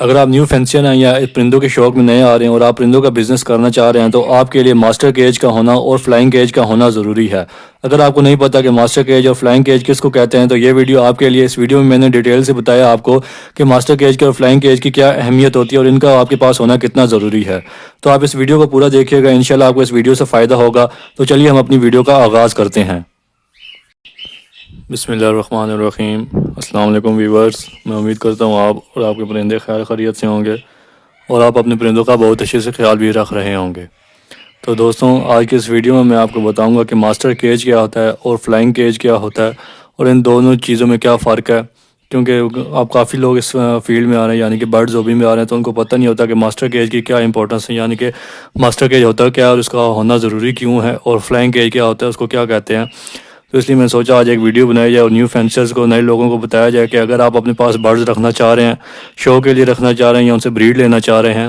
اگر آپ نیو فینسیر ہیں یا پرندوں کے شوق میں نئے آ رہے ہیں اور آپ پرندوں کا بزنس کرنا چاہ رہے ہیں تو آپ کے لیے ماسٹر کیج کا ہونا اور فلائنگ کیج کا ہونا ضروری ہے۔ اگر آپ کو نہیں پتا کہ ماسٹر کیج اور فلائنگ کیج کس کو کہتے ہیں تو یہ ویڈیو آپ کے لیے۔ اس ویڈیو میں میں نے ڈیٹیل سے بتایا آپ کو کہ ماسٹر کیج کی اور فلائنگ کیج کی کیا اہمیت ہوتی ہے اور ان کا آپ کے پاس ہونا کتنا ضروری ہے۔ تو آپ اس ویڈیو کو پورا دیکھیے گا، انشاءاللہ آپ کو اس ویڈیو سے فائدہ ہوگا۔ تو چلیے ہم اپنی ویڈیو کا آغاز کرتے ہیں۔ بسم اللہ الرحمن الرحیم۔ السلام علیکم ویورز، میں امید کرتا ہوں آپ اور آپ کے پرندے خیر خیریت سے ہوں گے اور آپ اپنے پرندوں کا بہت اچھے سے خیال بھی رکھ رہے ہوں گے۔ تو دوستوں، آج کی اس ویڈیو میں آپ کو بتاؤں گا کہ ماسٹر کیج کیا ہوتا ہے اور فلائنگ کیج کیا ہوتا ہے اور ان دونوں چیزوں میں کیا فرق ہے، کیونکہ آپ کافی لوگ اس فیلڈ میں آ رہے ہیں یعنی کہ برڈ زوبی میں آ رہے ہیں تو ان کو پتہ نہیں ہوتا کہ ماسٹر کیج کی کیا امپورٹنس ہے، یعنی کہ ماسٹر کیج ہوتا ہے کیا اور اس کا ہونا ضروری کیوں ہے، اور فلائنگ کیج کیا ہوتا ہے، اس کو کیا کہتے ہیں۔ تو اس لیے میں سوچا آج ایک ویڈیو بنائی جائے اور نیو فینسرز کو، نئے لوگوں کو بتایا جائے کہ اگر آپ اپنے پاس برڈز رکھنا چاہ رہے ہیں، شو کے لیے رکھنا چاہ رہے ہیں یا ان سے بریڈ لینا چاہ رہے ہیں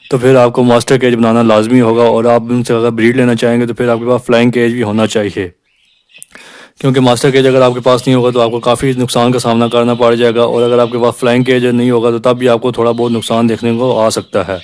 تو پھر آپ کو ماسٹر کیج بنانا لازمی ہوگا، اور آپ ان سے اگر بریڈ لینا چاہیں گے تو پھر آپ کے پاس فلائنگ کیج بھی ہونا چاہیے، کیونکہ ماسٹر کیج اگر آپ کے پاس نہیں ہوگا تو آپ کو کافی نقصان کا سامنا کرنا پڑ جائے گا، اور اگر آپ کے پاس فلائنگ کیج نہیں ہوگا تو تب بھی آپ کو تھوڑا بہت نقصان دیکھنے کو آ سکتا ہے۔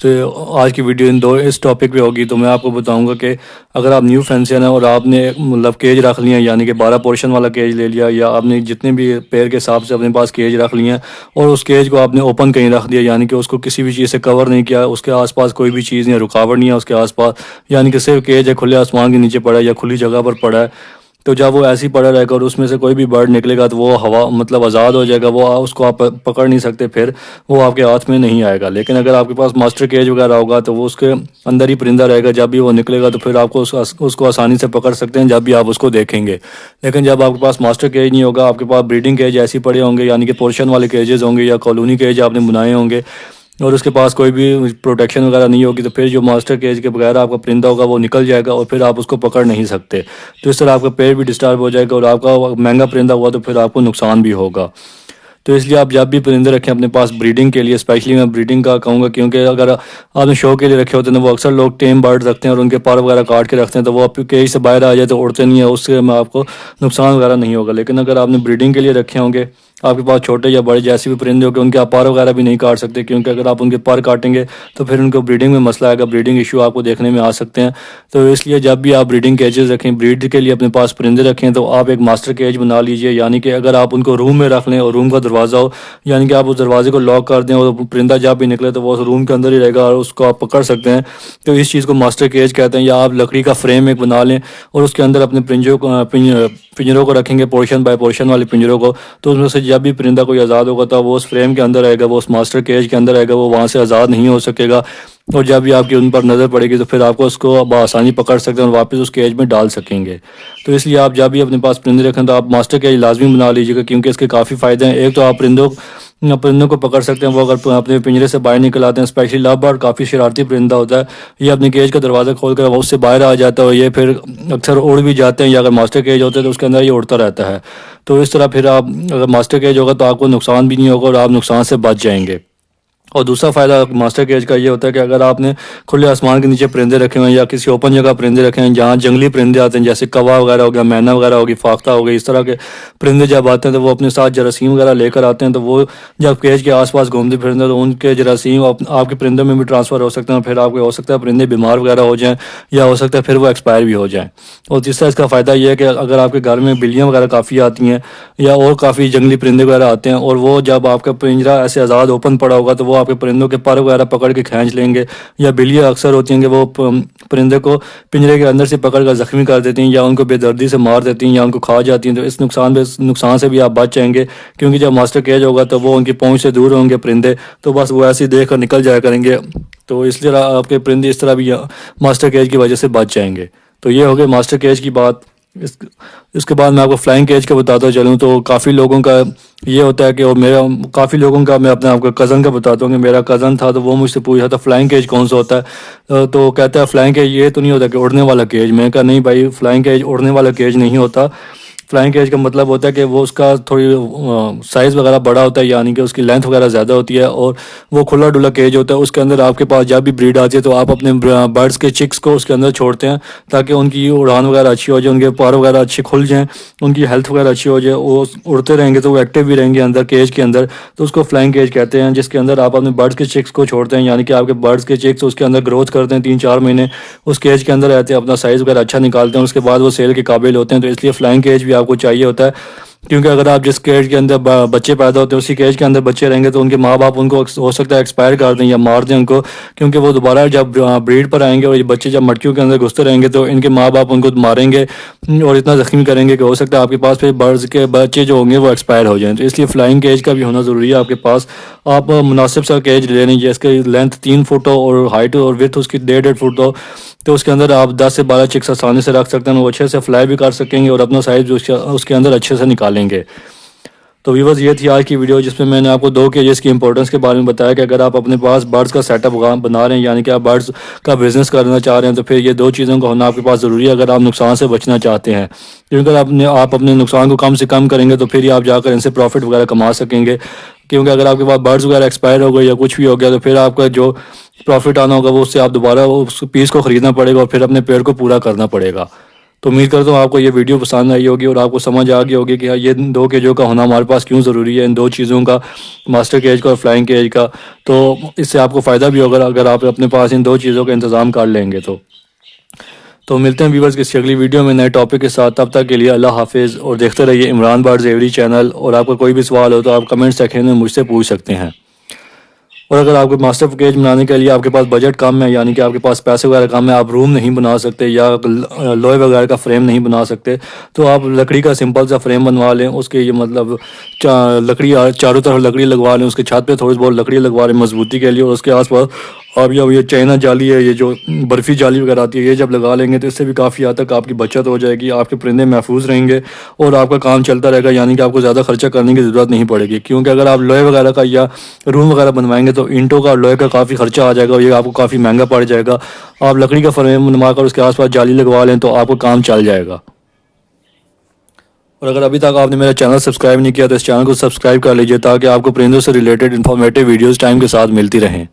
تو آج کی ویڈیو اس ٹاپک پہ ہوگی۔ تو میں آپ کو بتاؤں گا کہ اگر آپ نیو فینسیر ہیں اور آپ نے مطلب کیج رکھ لیا، یعنی کہ 12 پورشن والا کیج لے لیا، یا آپ نے جتنے بھی پیر کے حساب سے اپنے پاس کیج رکھ لیے ہیں اور اس کیج کو آپ نے اوپن کہیں رکھ دیا، یعنی کہ اس کو کسی بھی چیز سے کور نہیں کیا، اس کے آس پاس کوئی بھی چیز نہیں ہے، رکاوٹ نہیں ہے اس کے آس پاس، یعنی کہ صرف کیج ہے کھلے آسمان کے نیچے پڑا ہے یا کھلی جگہ پر پڑا ہے، تو جب وہ ایسی پڑا رہے گا اور اس میں سے کوئی بھی برڈ نکلے گا تو وہ ہوا مطلب آزاد ہو جائے گا، وہ اس کو آپ پکڑ نہیں سکتے، پھر وہ آپ کے ہاتھ میں نہیں آئے گا۔ لیکن اگر آپ کے پاس ماسٹر کیج وغیرہ ہوگا تو وہ اس کے اندر ہی پرندہ رہے گا، جب بھی وہ نکلے گا تو پھر آپ کو اس کو آسانی سے پکڑ سکتے ہیں جب بھی آپ اس کو دیکھیں گے۔ لیکن جب آپ کے پاس ماسٹر کیج نہیں ہوگا، آپ کے پاس بریڈنگ کیج ایسے پڑے ہوں گے، یعنی کہ پورشن والے کیجز ہوں گے یا کالونی کیج آپ نے بنائے ہوں گے، اور اس کے پاس کوئی بھی پروٹیکشن وغیرہ نہیں ہوگی تو پھر جو ماسٹر کیج کے بغیر آپ کا پرندہ ہوگا وہ نکل جائے گا اور پھر آپ اس کو پکڑ نہیں سکتے، تو اس طرح آپ کا پیڑ بھی ڈسٹرب ہو جائے گا اور آپ کا مہنگا پرندہ ہوا تو پھر آپ کو نقصان بھی ہوگا۔ تو اس لیے آپ جب بھی پرندے رکھیں اپنے پاس بریڈنگ کے لیے، اسپیشلی میں بریڈنگ کا کہوں گا، کیونکہ اگر آپ نے شو کے لیے رکھے ہوتے ہیں وہ اکثر لوگ ٹیم برڈ رکھتے ہیں اور ان کے پر وغیرہ کاٹ کے رکھتے ہیں تو وہ آپ کیج سے باہر آ جائے تو اڑتے نہیں ہیں، اس سے میں آپ کو نقصان وغیرہ نہیں ہوگا۔ لیکن اگر آپ نے بریڈنگ کے لیے رکھے ہوں گے، آپ کے پاس چھوٹے یا بڑے جیسے بھی پرندے ہوں گے، ان کے آپ پر وغیرہ بھی نہیں کاٹ سکتے، کیونکہ اگر آپ ان کے پر کاٹیں گے تو پھر ان کو بریڈنگ میں مسئلہ آئے گا، بریڈنگ ایشو آپ کو دیکھنے میں آ سکتے ہیں۔ تو اس لیے جب بھی آپ بریڈنگ کیجز رکھیں، بریڈ کے لیے اپنے پاس پرندے رکھیں تو آپ ایک ماسٹر کیج بنا لیجئے، یعنی کہ اگر آپ ان کو روم میں رکھ لیں اور روم کا دروازہ ہو، یعنی کہ آپ اس دروازے کو لاک کر دیں اور پرندہ جب بھی نکلے تو وہ اس روم کے اندر ہی رہے گا اور اس کو آپ پکڑ سکتے ہیں، تو اس چیز کو ماسٹر کیج کہتے ہیں۔ یا آپ لکڑی کا فریم ایک بنا لیں اور اس کے اندر اپنے پنجروں کو رکھیں گے، پورشن بائی پورشن والے پنجروں کو، تو اس میں سے جب بھی پرندہ کوئی آزاد ہوگا تو وہ اس فریم کے اندر رہے گا، وہ اس ماسٹر کیج کے اندر رہے گا، وہ وہاں سے آزاد نہیں ہو سکے گا، اور جب بھی آپ کی ان پر نظر پڑے گی تو پھر آپ کو اس کو بآسانی پکڑ سکتے ہیں اور واپس اس کیج میں ڈال سکیں گے۔ تو اس لیے آپ جب بھی اپنے پاس پرندے رکھیں تو آپ ماسٹر کیج لازمی بنا لیجیے گا، کیونکہ اس کے کافی فائدے ہیں۔ ایک تو آپ پرندوں کو پکڑ سکتے ہیں، وہ اگر اپنے پنجرے سے باہر نکل آتے ہیں، اسپیشلی لو برڈ کافی شرارتی پرندہ ہوتا ہے، یہ اپنے کیج کا دروازہ کھول کر وہ اس سے باہر آ جاتا ہے اور یہ پھر اکثر اڑ بھی جاتے ہیں، یا اگر ماسٹر کیج ہوتے ہیں تو اس کے اندر یہ اڑتا رہتا ہے۔ تو اس طرح پھر آپ اگر ماسٹر کیج ہوگا تو آپ کو نقصان بھی نہیں ہوگا اور آپ نقصان سے بچ جائیں گے۔ اور دوسرا فائدہ ماسٹر کیج کا یہ ہوتا ہے کہ اگر آپ نے کھلے آسمان کے نیچے پرندے رکھے ہوئے ہیں یا کسی اوپن جگہ پرندے رکھے ہیں جہاں جنگلی پرندے آتے ہیں، جیسے کوا وغیرہ ہو گیا، مینا وغیرہ ہوگی، فاختہ ہو گئی، اس طرح کے پرندے جب آتے ہیں تو وہ اپنے ساتھ جراثیم وغیرہ لے کر آتے ہیں، تو وہ جب کیج کے آس پاس گھومتے پھرتے ہیں تو ان کے جراثیم آپ کے پرندوں میں بھی ٹرانسفر ہو سکتے ہیں، پھر آپ کے ہو سکتا ہے پرندے بیمار وغیرہ ہو جائیں، یا ہو سکتا ہے پھر وہ ایکسپائر بھی ہو جائیں۔ اور تیسرا اس کا فائدہ یہ ہے کہ اگر آپ کے گھر میں بلیاں وغیرہ کافی آتی ہیں یا اور کافی جنگلی پرندے وغیرہ آتے ہیں اور وہ جب آپ کا پنجرہ ایسے آزاد اوپن پڑا ہوگا تو وہ آپ کے پرندوں کے پر وغیرہ پکڑ کے کھینچ لیں گے، یا بلیاں اکثر ہوتی ہیں کہ وہ پرندے کو پنجرے کے اندر سے پکڑ کر زخمی کر دیتی ہیں یا ان کو بے دردی سے مار دیتی ہیں یا ان کو کھا جاتی ہیں، تو اس نقصان سے بھی آپ بچ جائیں گے، کیونکہ جب ماسٹر کیج ہوگا تو وہ ان کی پہنچ سے دور ہوں گے پرندے، تو بس وہ ایسے ہی دیکھ کر نکل جایا کریں گے، تو اس لیے آپ کے پرندے اس طرح بھی ماسٹر کیج کی وجہ سے بچ جائیں گے۔ تو یہ ہو گئے ماسٹر کیج کی بات۔ اس کے بعد میں آپ کو فلائنگ کیج کا بتاتا چلوں تو کافی لوگوں کا یہ ہوتا ہے کہ، اور کافی لوگوں کا میں اپنے آپ کو کزن کا بتاتا ہوں کہ میرا کزن تھا تو وہ مجھ سے پوچھا تھا فلائنگ کیج کون سا ہوتا ہے، تو کہتا ہے فلائنگ کیج یہ تو نہیں ہوتا کہ اڑنے والا کیج؟ میں کہا نہیں بھائی، فلائنگ کیج اڑنے والا کیج نہیں ہوتا، فلائنگ کیج کا مطلب ہوتا ہے کہ وہ اس کا تھوڑی سائز وغیرہ بڑا ہوتا ہے، یعنی کہ اس کی لینتھ وغیرہ زیادہ ہوتی ہے، اور وہ کھلا ڈلا کیج ہوتا ہے۔ اس کے اندر آپ کے پاس جب بھی بریڈ آتی ہے تو آپ اپنے برڈس کے چکس کو اس کے اندر چھوڑتے ہیں تاکہ ان کی اڑان وغیرہ اچھی ہو جائے، ان کے پر وغیرہ اچھے کھل جائیں، ان کی ہیلتھ وغیرہ اچھی ہو جائے، وہ اڑتے رہیں گے تو وہ ایکٹیو بھی رہیں گے اندر کیج کے اندر، تو اس کو فلائنگ کیج کہتے ہیں، جس کے اندر آپ اپنے برڈس کے چکس کو چھوڑتے ہیں، یعنی کہ آپ کے برڈس کے چکس اس کے اندر گروتھ کرتے ہیں، 3-4 مہینے اس کیج کے اندر رہتے ہیں، اپنا سائز وغیرہ اچھا نکالتے ہیں، اس کے بعد وہ سیل کے قابل ہوتے ہیں۔ تو اس لیے فلائنگ کیج بھی آپ کو چاہیے ہوتا ہے، کیونکہ اگر آپ جس کیج کے اندر بچے پیدا ہوتے ہیں اسی کیج کے اندر بچے رہیں گے تو ان کے ماں باپ ان کو ہو سکتا ہے ایکسپائر کر دیں یا مار دیں ان کو، کیونکہ وہ دوبارہ جب بریڈ پر آئیں گے اور یہ بچے جب مٹکیوں کے اندر گھستے رہیں گے تو ان کے ماں باپ ان کو ماریں گے اور اتنا زخمی کریں گے کہ ہو سکتا ہے آپ کے پاس پھر برڈز کے بچے جو ہوں گے وہ ایکسپائر ہو جائیں۔ تو اس لیے فلائنگ کیج کا بھی ہونا ضروری ہے آپ کے پاس۔ آپ مناسب سا کیج لے لیں، جس کی لینتھ 3 فٹ ہو اور ہائٹ اور ویڈتھ اس کی 1.5 فٹ ہو، تو اس کے اندر آپ 10 سے 12 چکس آسانی سے رکھ سکتے ہیں، وہ اچھے سے فلائی بھی کر سکیں گے اور اپنا سائز اس کے اندر اچھے سے نکالیں گے۔ تو ویورز یہ تھی آج کی ویڈیو، جس میں نے آپ کو 2 کیجز کی امپورٹنس کے بارے میں بتایا کہ اگر آپ اپنے پاس برڈز کا سیٹ اپ بنا رہے ہیں، یعنی کہ آپ برڈز کا بزنس کرنا چاہ رہے ہیں، تو پھر یہ 2 چیزوں کا ہونا آپ کے پاس ضروری ہے اگر آپ نقصان سے بچنا چاہتے ہیں، کیونکہ آپ اپنے نقصان کو کم سے کم کریں گے تو پھر ہی آپ جا کر ان سے پروفٹ وغیرہ کما سکیں گے، کیونکہ اگر آپ کے پاس برڈز وغیرہ ایکسپائر ہو گئے یا کچھ بھی ہو گیا تو پھر آپ کا جو پروفٹ آنا ہوگا وہ اس سے آپ دوبارہ اس پیس کو خریدنا پڑے گا اور پھر اپنے پیڑ کو پورا کرنا پڑے گا۔ تو امید کرتا ہوں آپ کو یہ ویڈیو پسند آئی ہوگی اور آپ کو سمجھ آ گئی ہوگی کہ یہ 2 کیجوں کا ہونا ہمارے پاس کیوں ضروری ہے، ان 2 چیزوں کا، ماسٹر کیج کا اور فلائنگ کیج کا۔ تو اس سے آپ کو فائدہ بھی ہوگا اگر آپ اپنے پاس ان 2 چیزوں کا انتظام کر لیں گے تو ملتے ہیں ویورز کسی اگلی ویڈیو میں نئے ٹاپک کے ساتھ، تب تک کے لیے اللہ حافظ، اور دیکھتے رہیے عمران برڈز ایوری چینل، اور آپ کا کوئی بھی سوال ہو تو آپ کمنٹ سیکشن میں مجھ سے پوچھ سکتے ہیں۔ اور اگر آپ کو ماسٹر کیج بنانے کے لیے آپ کے پاس بجٹ کم ہے، یعنی کہ آپ کے پاس پیسے وغیرہ کم ہے، آپ روم نہیں بنا سکتے یا لوہے وغیرہ کا فریم نہیں بنا سکتے، تو آپ لکڑی کا سمپل سا فریم بنوا لیں، اس کے یہ مطلب لکڑی چاروں طرف لکڑی لگوا لیں، اس کے چھت پہ تھوڑی بہت لکڑی لگوا لیں مضبوطی کے لیے، اور اس کے آس پاس آپ یہ چائنا جالی ہے، یہ جو برفی جالی وغیرہ آتی ہے، یہ جب لگا لیں گے تو اس سے بھی کافی حد تک آپ کی بچت ہو جائے گی، آپ کے پرندے محفوظ رہیں گے اور آپ کا کام چلتا رہے گا، یعنی کہ آپ کو زیادہ خرچہ کرنے کی ضرورت نہیں پڑے گی، کیونکہ اگر آپ لوہے وغیرہ کا یا روم وغیرہ بنوائیں گے تو اینٹوں کا اور لوہے کا کافی خرچہ آ جائے گا اور یہ آپ کو کافی مہنگا پڑ جائے گا۔ آپ لکڑی کا فریم بنوا کر اس کے آس پاس جالی لگوا لیں تو آپ کا کام چل جائے گا۔ اور اگر ابھی تک آپ نے میرا چینل سبسکرائب نہیں کیا تو اس چینل کو سبسکرائب کر لیجئے تاکہ آپ کو پرندوں سے ریلیٹڈ انفارمیٹیو ویڈیوز ٹائم کے ساتھ ملتی رہیں۔